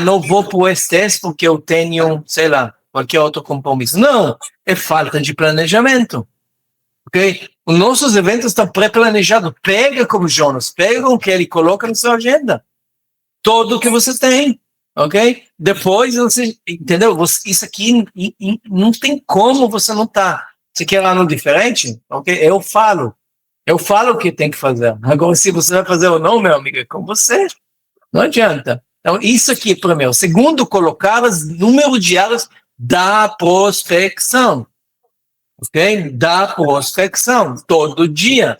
Não vou para o STS porque eu tenho, sei lá, qualquer outro compromisso. Não, é falta de planejamento. Ok? Os nossos eventos estão pré-planejados. Pega como Jonas, pega o que ele coloca na sua agenda. Tudo que você tem. Ok? Depois você, entendeu? Isso aqui não tem como você não tá. Você quer ano diferente? Ok? Eu falo o que tem que fazer. Agora, se você vai fazer ou não, meu amigo, é com você. Não adianta. Então, isso aqui, primeiro. Segundo, colocar os números diários da prospecção. Ok? Da prospecção. Todo dia.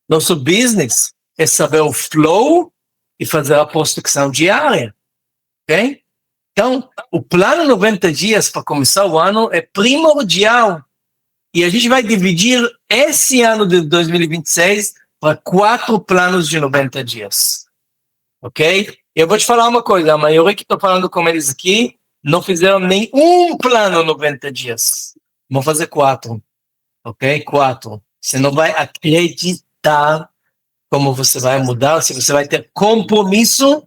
Nosso business é saber o flow e fazer a prospecção diária. Ok? Então, o plano 90 dias para começar o ano é primordial. E a gente vai dividir esse ano de 2026 para 4 planos de 90 dias. Ok? Eu vou te falar uma coisa, a maioria que estou falando com eles aqui não fizeram nenhum plano 90 dias. Vão fazer 4. Ok? 4. Você não vai acreditar como você vai mudar, se você vai ter compromisso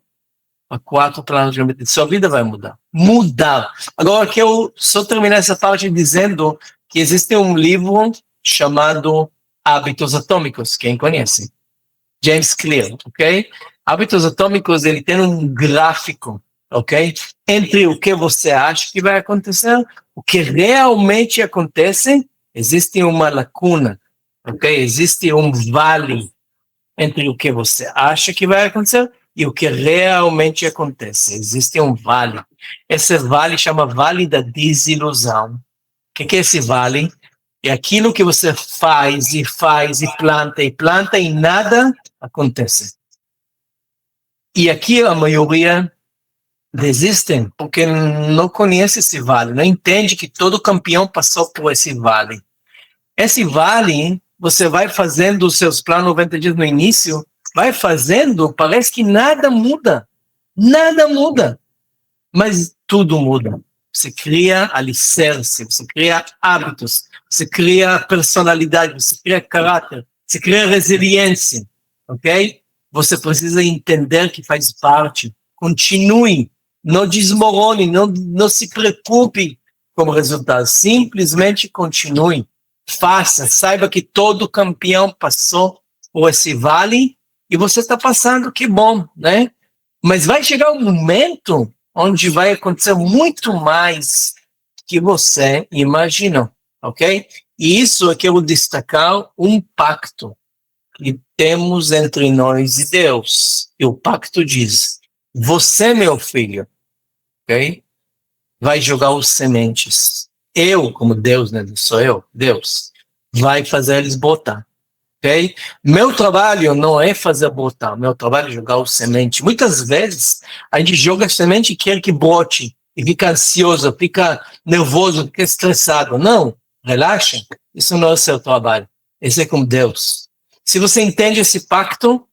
a 4 planos de 90 dias. Sua vida vai mudar. Mudar. Agora que eu só terminar essa parte dizendo que existe um livro chamado Hábitos Atômicos, quem conhece? James Clear, ok? Hábitos Atômicos, ele tem um gráfico, ok? Entre o que você acha que vai acontecer, o que realmente acontece, existe uma lacuna, ok? Existe um vale entre o que você acha que vai acontecer e o que realmente acontece. Existe um vale. Esse vale chama Vale da Desilusão. O que é esse vale? É aquilo que você faz e planta e nada acontece. E aqui a maioria desistem porque não conhece esse vale, não entende que todo campeão passou por esse vale. Esse vale, você vai fazendo os seus planos 90 dias no início, vai fazendo, parece que nada muda. Nada muda. Mas tudo muda. você cria alicerce, você cria hábitos, você cria personalidade, você cria caráter, você cria resiliência, ok? Você precisa entender que faz parte. Continue, não desmorone, não se preocupe com o resultado. Simplesmente continue. Faça, saiba que todo campeão passou por esse vale e você está passando, que bom, né? Mas vai chegar um momento onde vai acontecer muito mais que você imaginou, ok? E isso eu quero destacar um pacto que temos entre nós e Deus. E o pacto diz, você, meu filho, ok? Vai jogar os sementes. Eu, como Deus, né? Sou eu, Deus, vai fazer eles botar. Okay? Meu trabalho não é fazer botar, meu trabalho é jogar o semente. Muitas vezes a gente joga a semente e quer que brote, e fica ansioso, fica nervoso, fica estressado. Não, relaxa, isso não é o seu trabalho, esse é com Deus. Se você entende esse pacto,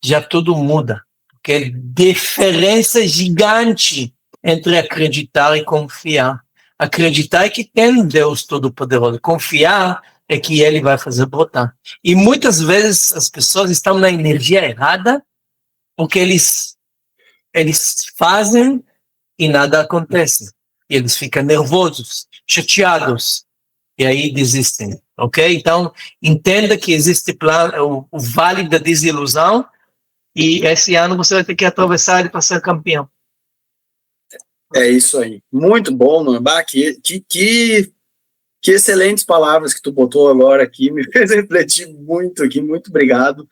já tudo muda, porque é diferença gigante entre acreditar e confiar. Acreditar é que tem Deus Todo-Poderoso, confiar é que ele vai fazer brotar. E muitas vezes as pessoas estão na energia errada, porque eles fazem e nada acontece. E eles ficam nervosos, chateados, e aí desistem, ok? Então, entenda que existe o vale da desilusão, e esse ano você vai ter que atravessar ele para ser campeão. É isso aí. Muito bom, mano. Bah, que excelentes palavras que tu botou agora aqui, me fez refletir muito aqui, muito obrigado.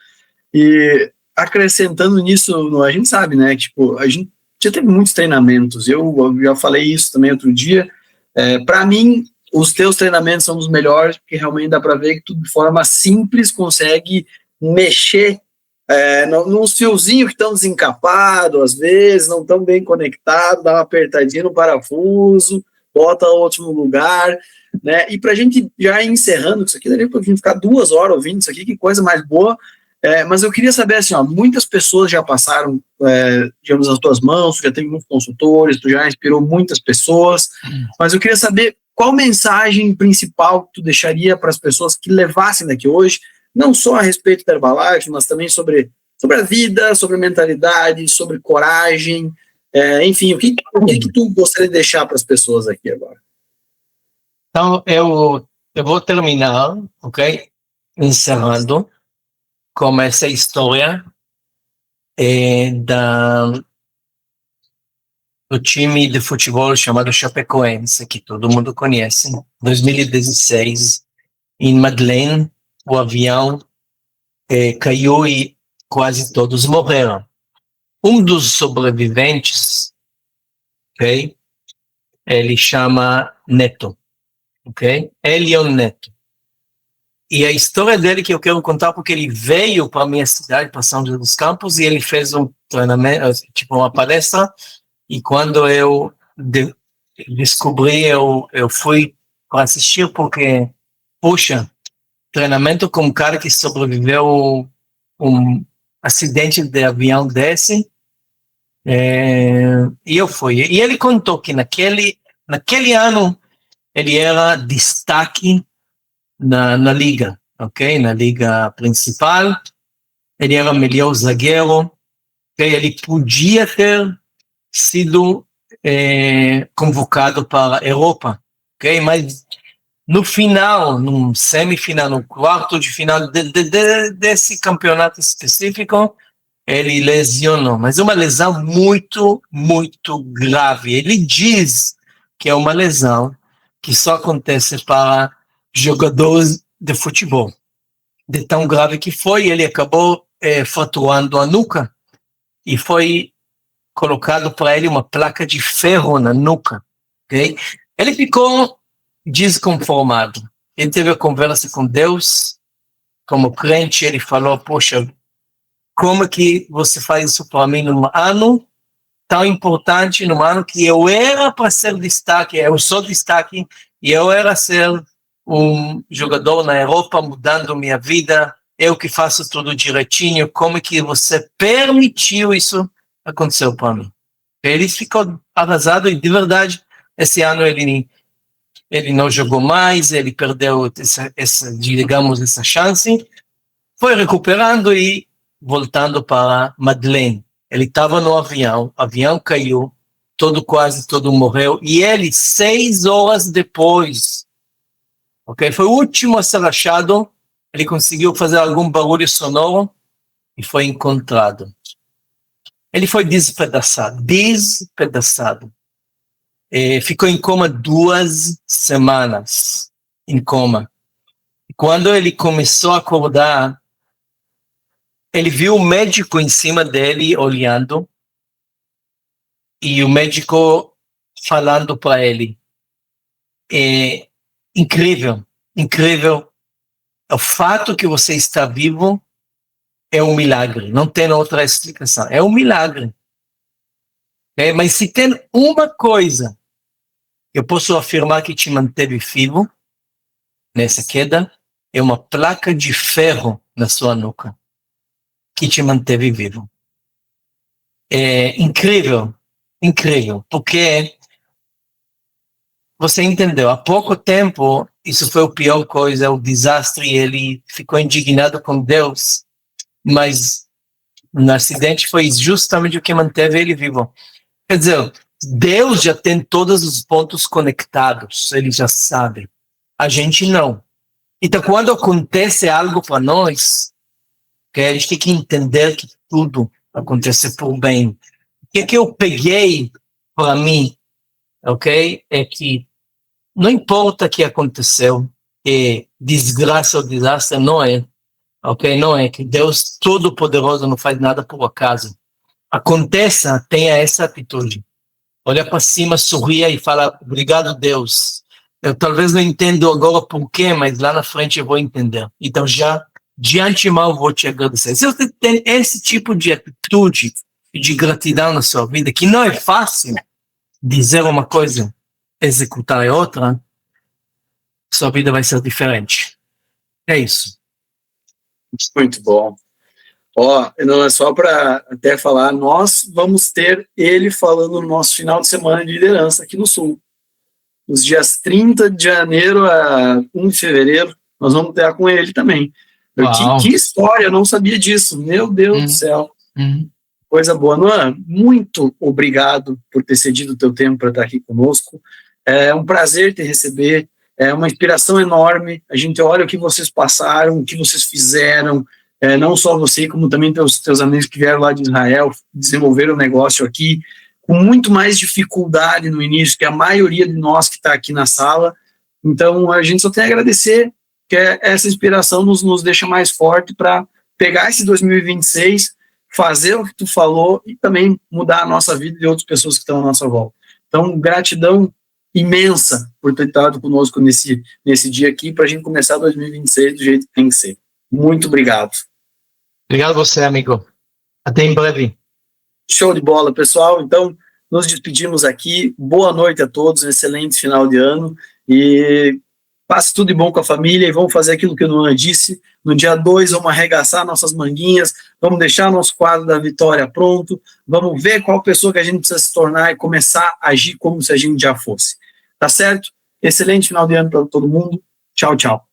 E acrescentando nisso, a gente sabe, né, tipo, a gente já teve muitos treinamentos, eu já falei isso também outro dia, para mim, os teus treinamentos são os melhores, porque realmente dá para ver que tu, de forma simples, consegue mexer nos fiozinhos que estão desencapados, às vezes, não estão bem conectados, dá uma apertadinha no parafuso, bota outro no lugar, né? E para a gente já ir encerrando isso aqui, daria para a gente ficar 2 horas ouvindo isso aqui, que coisa mais boa. Mas eu queria saber assim, ó, muitas pessoas já passaram, digamos, nas tuas mãos, tu já teve muitos consultores, tu já inspirou muitas pessoas, mas eu queria saber qual mensagem principal que tu deixaria para as pessoas que levassem daqui hoje, não só a respeito da Herbalife, mas também sobre a vida, sobre a mentalidade, sobre coragem, enfim, o que tu gostaria de deixar para as pessoas aqui agora? Então, eu vou terminar, ok? Encerrando com essa história do time de futebol chamado Chapecoense, que todo mundo conhece. 2016, em Madeleine, o avião caiu e quase todos morreram. Um dos sobreviventes, ok? Ele chama Neto, ok? Ele é o Neto. E a história dele que eu quero contar, porque ele veio para a minha cidade, para São José dos Campos, e ele fez um treinamento, tipo uma palestra, e quando eu descobri, eu fui para assistir, porque, puxa, treinamento com um cara que sobreviveu um acidente de avião desse, e eu fui. E ele contou que naquele ano ele era destaque na liga, ok? Na liga principal, ele era o melhor zagueiro, okay? Ele podia ter sido convocado para a Europa, ok? Mas no final, no semifinal, no quarto de final desse campeonato específico, ele lesionou, mas uma lesão muito, muito grave. Ele diz que é uma lesão que só acontece para jogadores de futebol. De tão grave que foi, ele acabou fraturando a nuca e foi colocado para ele uma placa de ferro na nuca. Okay? Ele ficou desconformado. Ele teve a conversa com Deus, como crente, ele falou, poxa, como que você faz isso para mim num ano tão importante, num ano que eu era para ser destaque, eu sou destaque, e eu era ser um jogador na Europa, mudando minha vida, eu que faço tudo direitinho, como que você permitiu isso acontecer para mim? Ele ficou arrasado e, de verdade, Esse ano ele não jogou mais, ele perdeu digamos, essa chance, foi recuperando e voltando para Madeleine. Ele estava no avião, o avião caiu, quase todo morreu, e ele, 6 horas depois, okay, foi o último a ser achado, ele conseguiu fazer algum barulho sonoro e foi encontrado. Ele foi despedaçado. Ficou em coma 2 semanas, em coma. Quando ele começou a acordar, ele viu o médico em cima dele olhando e o médico falando para ele, incrível, o fato que você está vivo é um milagre, não tem outra explicação, é um milagre. Mas se tem uma coisa eu posso afirmar que te manteve vivo nessa queda, é uma placa de ferro na sua nuca que te manteve vivo. É incrível, porque você entendeu, há pouco tempo isso foi a pior coisa, o desastre, ele ficou indignado com Deus, mas no acidente foi justamente o que manteve ele vivo. Quer dizer, Deus já tem todos os pontos conectados, ele já sabe. A gente não. Então, quando acontece algo para nós, que a gente tem que entender que tudo acontece por bem. O que eu peguei para mim, ok? É que não importa o que aconteceu, desgraça ou desastre, não é. Ok? Não é que Deus Todo-Poderoso não faz nada por acaso. Aconteça, tenha essa atitude. Olha para cima, sorria e fala, obrigado, Deus. Eu talvez não entendo agora por quê, mas lá na frente eu vou entender. Então já, de antemão, vou te agradecer. Se você tem esse tipo de atitude e de gratidão na sua vida, que não é fácil dizer uma coisa, executar outra, sua vida vai ser diferente. É isso. Muito bom. Não é só para até falar, nós vamos ter ele falando no nosso final de semana de liderança aqui no Sul. Nos dias 30 de janeiro a 1 de fevereiro, nós vamos ter com ele também. Que história, eu não sabia disso. Meu Deus do céu. Coisa boa. Noan, muito obrigado por ter cedido o teu tempo para estar aqui conosco. É um prazer te receber. É uma inspiração enorme. A gente olha o que vocês passaram, o que vocês fizeram, não só você, como também teus amigos que vieram lá de Israel, desenvolveram o negócio aqui, com muito mais dificuldade no início que a maioria de nós que está aqui na sala. Então, a gente só tem a agradecer, que essa inspiração nos deixa mais forte para pegar esse 2026, fazer o que tu falou e também mudar a nossa vida e de outras pessoas que estão à nossa volta. Então, gratidão imensa por ter estado conosco nesse dia aqui, para a gente começar 2026 do jeito que tem que ser. Muito obrigado. Obrigado a você, amigo. Até em breve. Show de bola, pessoal. Então, nos despedimos aqui. Boa noite a todos, um excelente final de ano e passe tudo de bom com a família e vamos fazer aquilo que o Noan disse. No dia 2, vamos arregaçar nossas manguinhas, vamos deixar nosso quadro da vitória pronto, vamos ver qual pessoa que a gente precisa se tornar e começar a agir como se a gente já fosse. Tá certo? Excelente final de ano para todo mundo. Tchau, tchau.